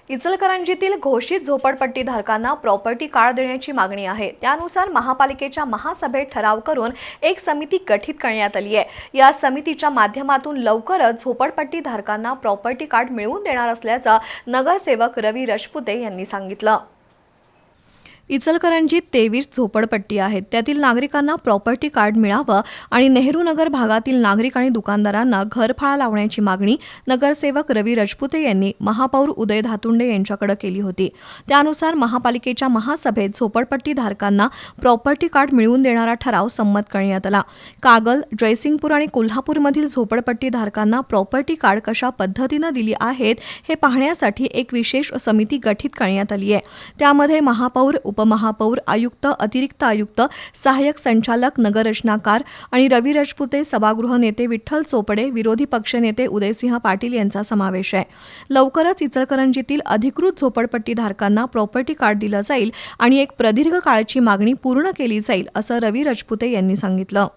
इचलकरंजीतील घोषित झोपडपट्टीधारकांना property card देण्याची मागणी आहे। त्यानुसार महापालिकेच्या महासभेत ठराव करून एक समिती गठीत करण्यात आली आहे। या समितीच्या माध्यमातून लवकरच झोपडपट्टीधारकांना प्रॉपर्टी कार्ड मिळवून देणार असल्याचं नगरसेवक रवी राजपुते यांनी सांगितलं। इचलकरंजीत 23 झोपडपट्टी आहेत। त्यातील नागरिकांना प्रॉपर्टी कार्ड मिळावं आणि नेहरू नगर भागातील नागरिक आणि दुकानदारांना घरफाळा लावण्याची मागणी नगरसेवक रवी राजपुते यांनी महापौर उदय धातुंडे यांच्याकडे केली होती। त्यानुसार महापालिकेच्या महासभेत झोपडपट्टीधारकांना प्रॉपर्टी कार्ड मिळवून देणारा ठराव संमत करण्यात आला। कागल, जयसिंगपूर आणि कोल्हापूरमधील झोपडपट्टीधारकांना प्रॉपर्टी कार्ड कशा पद्धतीने दिली आहेत हे पाहण्यासाठी एक विशेष समिती गठीत करण्यात आली आहे। त्यामध्ये महापौर, उपमहापौर, आयुक्त, अतिरिक्त आयुक्त, सहाय्यक संचालक, नगररचनाकार आणि रवी राजपुते, सभागृह नेते विठ्ठल चोपडे, विरोधी पक्षनेते उदयसिंह पाटील यांचा समावेश आहे। लवकरच इचलकरंजीतील अधिकृत झोपडपट्टीधारकांना प्रॉपर्टी कार्ड दिलं जाईल आणि एक प्रदीर्घ काळाची मागणी पूर्ण केली जाईल असं रवी राजपुते यांनी सांगितलं।